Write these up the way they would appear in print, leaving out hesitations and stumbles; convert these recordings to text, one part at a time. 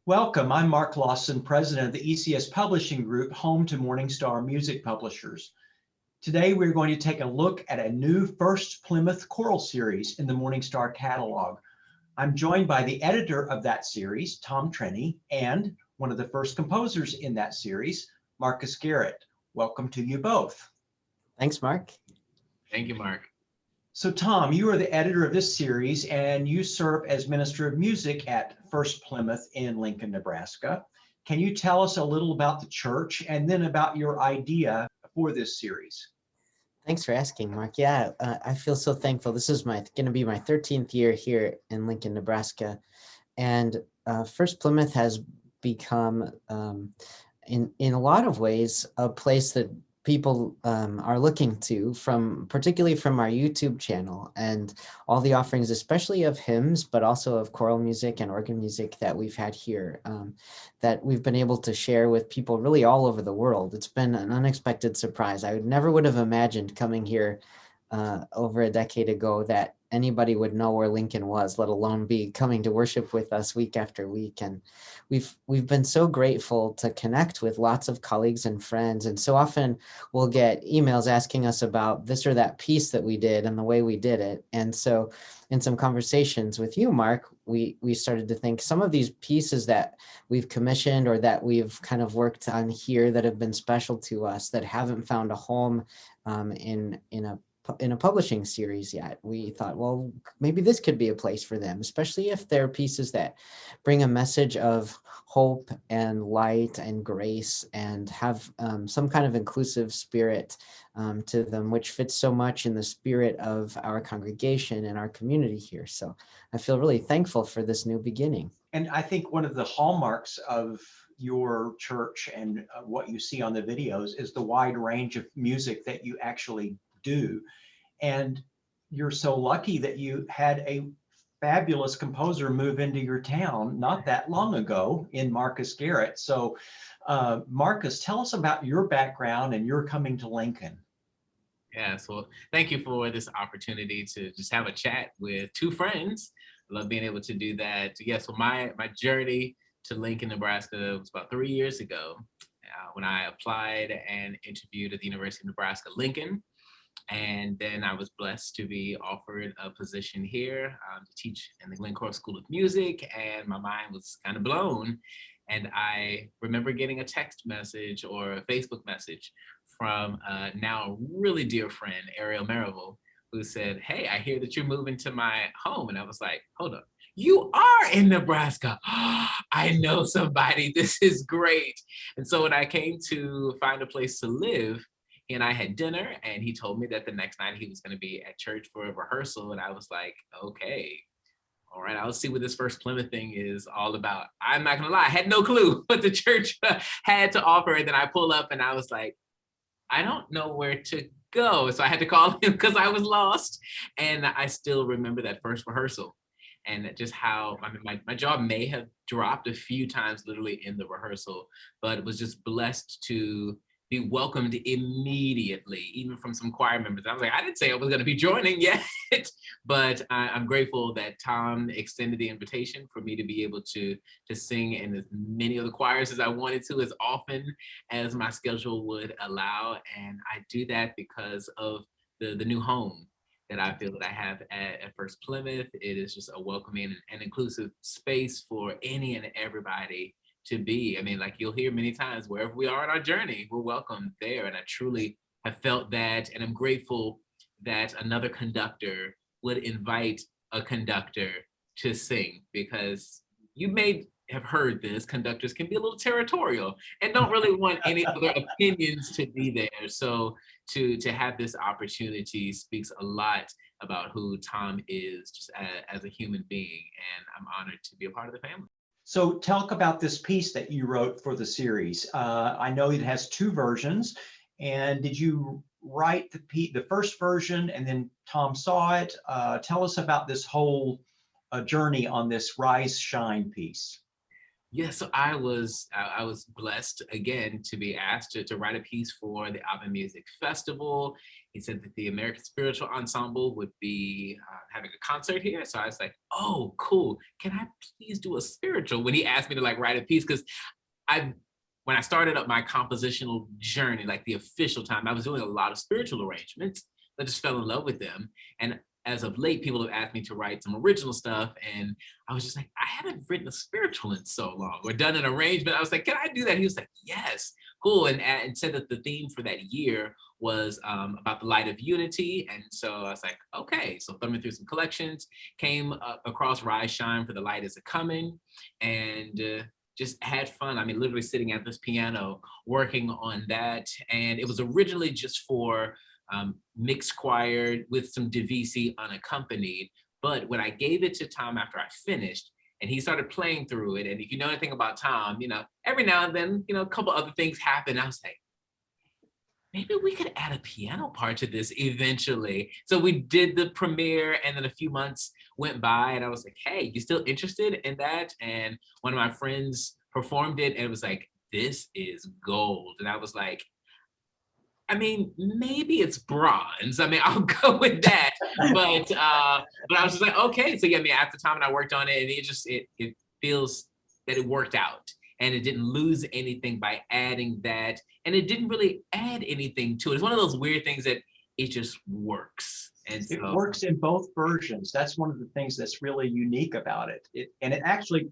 Welcome, I'm Mark Lawson, president of the ECS Publishing Group, home to MorningStar Music Publishers. Today, we're going to take a look at a new First-Plymouth Choral Series in the MorningStar catalog. I'm joined by the editor of that series, Tom Trenney, and one of the first composers in that series, Marques Garrett. Welcome to you both. Thanks, Mark. Thank you, Mark. So Tom, you are the editor of this series and you serve as Minister of Music at First-Plymouth in Lincoln, Nebraska. Can you tell us a little about the church and then about your idea for this series? Thanks for asking, Mark. Yeah, I feel so thankful. This is going to be my 13th year here in Lincoln, Nebraska. And First-Plymouth has become, in a lot of ways, a place that people are looking to, particularly from our YouTube channel and all the offerings, especially of hymns, but also of choral music and organ music that we've had here, that we've been able to share with people really all over the world. It's been an unexpected surprise. I never would have imagined coming here over a decade ago that anybody would know where Lincoln was, let alone be coming to worship with us week after week. And we've been so grateful to connect with lots of colleagues and friends. And so often we'll get emails asking us about this or that piece that we did and the way we did it. And so in some conversations with you, Mark, we started to think some of these pieces that we've commissioned or that we've kind of worked on here that have been special to us that haven't found a home in a publishing series yet. We thought, well, maybe this could be a place for them, especially if they're pieces that bring a message of hope and light and grace and have some kind of inclusive spirit to them, which fits so much in the spirit of our congregation and our community here. So I feel really thankful for this new beginning. And I think one of the hallmarks of your church and what you see on the videos is the wide range of music that you actually do. And you're so lucky that you had a fabulous composer move into your town not that long ago in Marques Garrett. So Marques, tell us about your background and your coming to Lincoln. Yeah, so thank you for this opportunity to just have a chat with two friends. I love being able to do that. Yeah, so my journey to Lincoln, Nebraska was about 3 years ago when I applied and interviewed at the University of Nebraska, Lincoln. And then I was blessed to be offered a position here to teach in the Glencore School of Music, and my mind was kind of blown. And I remember getting a text message or a Facebook message from a now really dear friend, Ariel Marable, who said, "Hey, I hear that you're moving to my home." And I was like, "Hold up, you are in Nebraska. I know somebody. This is great." And so when I came to find a place to live, he and I had dinner, and he told me that the next night he was going to be at church for a rehearsal. And I was like, okay, all right, I'll see what this First-Plymouth thing is all about. I'm not going to lie, I had no clue what the church had to offer. And then I pull up and I was like, I don't know where to go. So I had to call him because I was lost. And I still remember that first rehearsal and just how, I mean, my jaw may have dropped a few times literally in the rehearsal, but it was just blessed to be welcomed immediately, even from some choir members. I was like, I didn't say I was going to be joining yet, but I'm grateful that Tom extended the invitation for me to be able to sing in as many of the choirs as I wanted to, as often as my schedule would allow. And I do that because of the new home that I feel that I have at First-Plymouth. It is just a welcoming and inclusive space for any and everybody to be. I mean, like you'll hear many times, wherever we are in our journey, we're welcome there. And I truly have felt that, and I'm grateful that another conductor would invite a conductor to sing, because you may have heard this, conductors can be a little territorial and don't really want any other opinions to be there. So to have this opportunity speaks a lot about who Tom is just as a human being, and I'm honored to be a part of the family. So talk about this piece that you wrote for the series. I know it has two versions, and did you write the first version and then Tom saw it? Tell us about this whole journey on this Rise Shine piece. Yeah, so I was blessed again to be asked to write a piece for the Alvin Music Festival, he said that the American Spiritual Ensemble would be having a concert here. So I was like, oh, cool. Can I please do a spiritual? When he asked me to like write a piece, because when I started up my compositional journey, like the official time, I was doing a lot of spiritual arrangements. I just fell in love with them. And as of late, people have asked me to write some original stuff. And I was just like, I haven't written a spiritual in so long or done an arrangement. I was like, can I do that? He was like, yes, cool. And said that the theme for that year was about the light of unity. And so I was like, okay. So thumbing through some collections, came across Rise Shine for the Light Is A Coming, and just had fun. I mean, literally sitting at this piano, working on that. And it was originally just for mixed choir with some divisi unaccompanied. But when I gave it to Tom after I finished, and he started playing through it, and if you know anything about Tom, you know, every now and then, you know, a couple other things happen. I was like, maybe we could add a piano part to this eventually. So we did the premiere, and then a few months went by, and I was like, hey, you still interested in that? And one of my friends performed it, and it was like, this is gold. And I was like, I mean, maybe it's bronze. I mean, I'll go with that. But I was just like, okay. So yeah, I mean, after Tom and I worked on it, and it feels that it worked out, and it didn't lose anything by adding that, and it didn't really add anything to it. It's one of those weird things that it just works. And It so, works in both versions. That's one of the things that's really unique about it. And it actually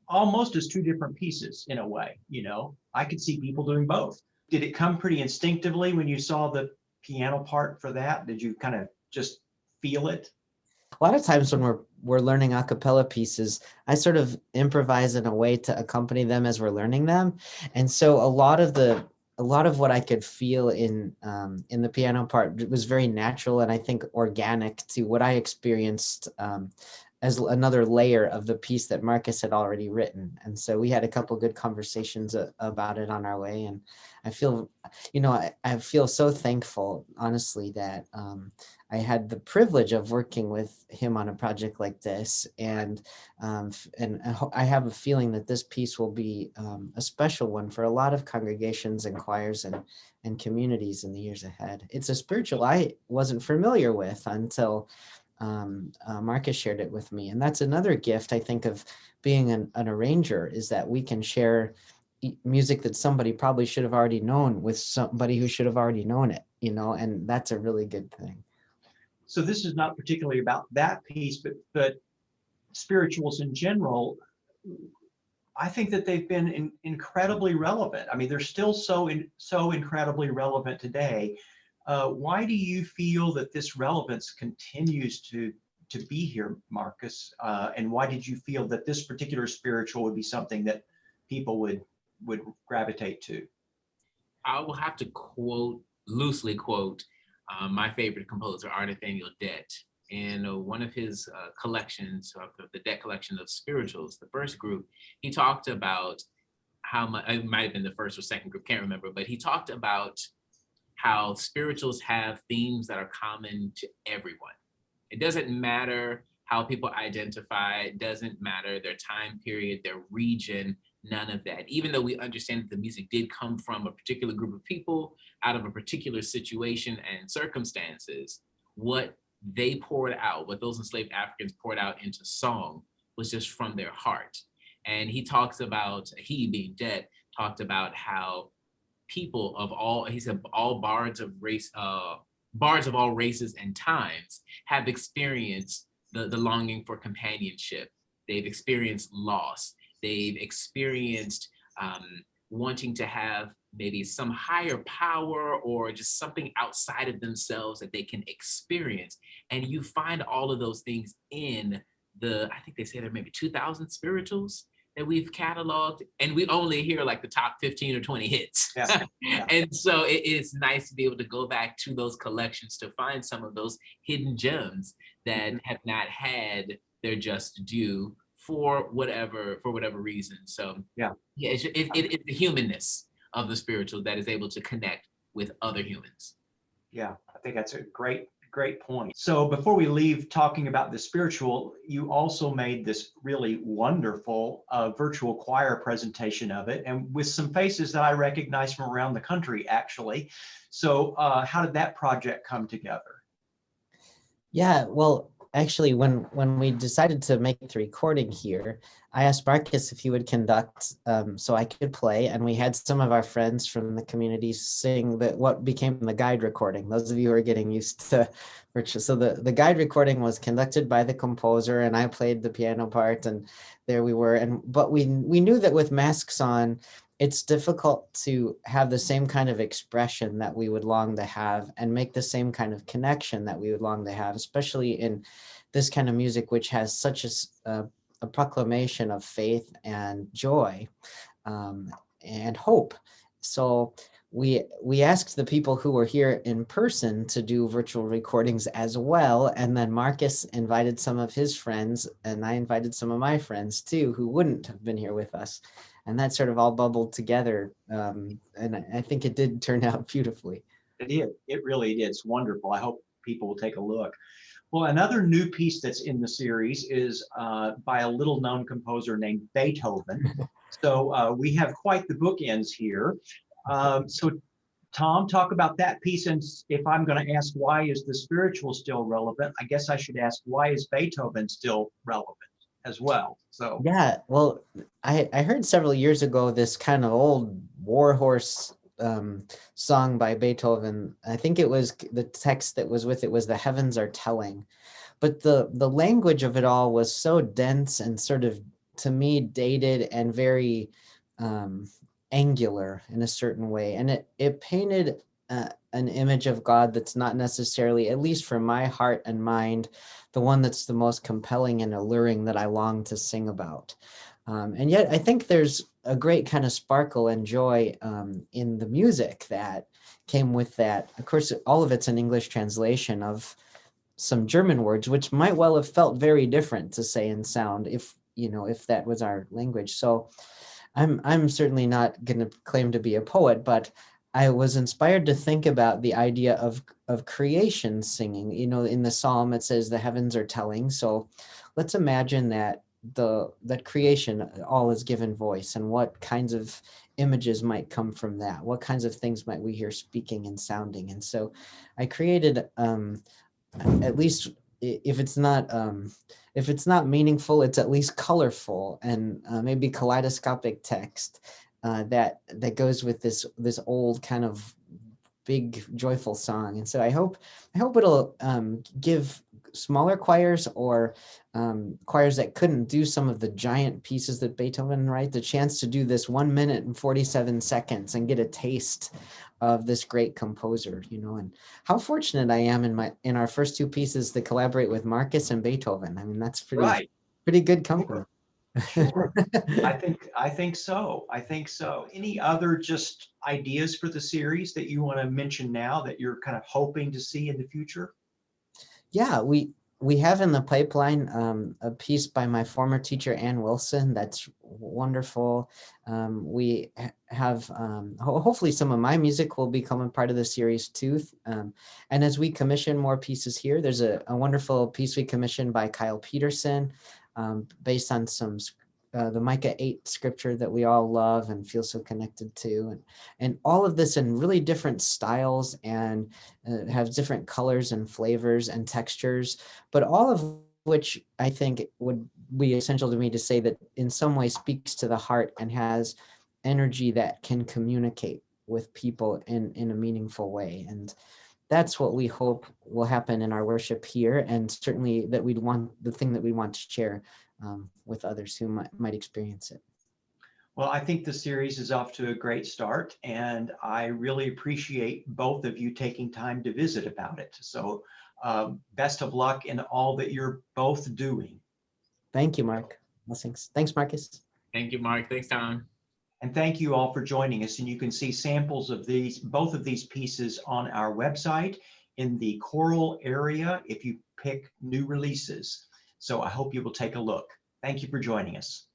almost is two different pieces in a way. You know, I could see people doing both. Did it come pretty instinctively when you saw the piano part for that? Did you kind of just feel it? A lot of times when we're learning a cappella pieces, I sort of improvise in a way to accompany them as we're learning them. And so a lot of what I could feel in the piano part was very natural, and I think organic to what I experienced as another layer of the piece that Marques had already written. And so we had a couple good conversations about it on our way. And I feel, you know, I feel so thankful, honestly, that I had the privilege of working with him on a project like this. And I have a feeling that this piece will be a special one for a lot of congregations and choirs and communities in the years ahead. It's a spiritual I wasn't familiar with until Marques shared it with me. And that's another gift, I think, of being an arranger, is that we can share music that somebody probably should have already known with somebody who should have already known it, you know, and that's a really good thing. So this is not particularly about that piece, but spirituals in general. I think that they've been incredibly relevant. I mean, they're still so incredibly relevant today. Why do you feel that this relevance continues to be here, Marques? And why did you feel that this particular spiritual would be something that people would gravitate to? I will have to loosely quote my favorite composer, R. Nathaniel Dett. In one of his collections, the Dett collection of spirituals, the first group, he talked about how much, it might have been the first or second group, can't remember, but he talked about how spirituals have themes that are common to everyone. It doesn't matter how people identify, it doesn't matter their time period, their region, none of that. Even though we understand that the music did come from a particular group of people out of a particular situation and circumstances, what they poured out, what those enslaved Africans poured out into song was just from their heart. And he talks about, he being Dett, talked about how people of all, he said, all bards of all races and times have experienced the longing for companionship. They've experienced loss. They've experienced wanting to have maybe some higher power or just something outside of themselves that they can experience. And you find all of those things in I think they say there may be 2,000 spirituals that we've cataloged, and we only hear like the top 15 or 20 hits. Yeah. Yeah. And so it's nice to be able to go back to those collections to find some of those hidden gems that have not had their just due for whatever reason. So yeah, it's the humanness of the spiritual that is able to connect with other humans. Yeah, I think that's a great great point. So before we leave talking about the spiritual, you also made this really wonderful virtual choir presentation of it, and with some faces that I recognize from around the country, actually. So how did that project come together? Yeah, well, actually, when we decided to make the recording here, I asked Marques if he would conduct so I could play, and we had some of our friends from the community sing what became the guide recording. Those of you who are getting used to virtual. So the guide recording was conducted by the composer, and I played the piano part, and there we were. But we knew that with masks on, it's difficult to have the same kind of expression that we would long to have and make the same kind of connection that we would long to have, especially in this kind of music, which has such a proclamation of faith and joy and hope. So we asked the people who were here in person to do virtual recordings as well. And then Marques invited some of his friends, and I invited some of my friends too, who wouldn't have been here with us. And that sort of all bubbled together. And I think it did turn out beautifully. It did. It really did. It's wonderful. I hope people will take a look. Well, another new piece that's in the series is by a little known composer named Beethoven. So we have quite the bookends here. So Tom, talk about that piece. And if I'm going to ask why is the spiritual still relevant, I guess I should ask why is Beethoven still relevant as well. So yeah, well, I heard several years ago this kind of old warhorse song by Beethoven. I think it was the text that was with it was "The heavens are telling," but the language of it all was so dense and sort of, to me, dated and very angular in a certain way, and it painted an image of God that's not necessarily, at least for my heart and mind, the one that's the most compelling and alluring that I long to sing about. And yet I think there's a great kind of sparkle and joy in the music that came with that. Of course, all of it's an English translation of some German words, which might well have felt very different to say in sound if that was our language. So I'm certainly not going to claim to be a poet, but I was inspired to think about the idea of creation singing. In the psalm, it says the heavens are telling. So let's imagine that that creation all is given voice, and what kinds of images might come from that. What kinds of things might we hear speaking and sounding? And so I created, at least if it's not meaningful, it's at least colorful and maybe kaleidoscopic text that goes with this old kind of big joyful song. And so I hope it'll give smaller choirs or choirs that couldn't do some of the giant pieces that Beethoven writes the chance to do this 1 minute and 47 seconds and get a taste of this great composer, and how fortunate I am in our first two pieces to collaborate with Marques and Beethoven. I mean, that's pretty good company. Sure. I think so. I think so. Any other just ideas for the series that you want to mention now that you're kind of hoping to see in the future? Yeah, we have in the pipeline a piece by my former teacher, Ann Wilson. That's wonderful. We have hopefully some of my music will become a part of the series too. And as we commission more pieces here, there's a wonderful piece we commissioned by Kyle Peterson based on some the Micah 8 scripture that we all love and feel so connected to, and all of this in really different styles and have different colors and flavors and textures, but all of which I think would be essential to me to say that in some way speaks to the heart and has energy that can communicate with people in a meaningful way. And that's what we hope will happen in our worship here, and certainly that the thing that we want to share with others who might experience it. Well, I think the series is off to a great start, and I really appreciate both of you taking time to visit about it. So best of luck in all that you're both doing. Thank you, Mark. Blessings. Thanks, Marques. Thank you, Mark. Thanks, Tom. And thank you all for joining us. And you can see samples of both of these pieces on our website in the choral area if you pick new releases. So I hope you will take a look. Thank you for joining us.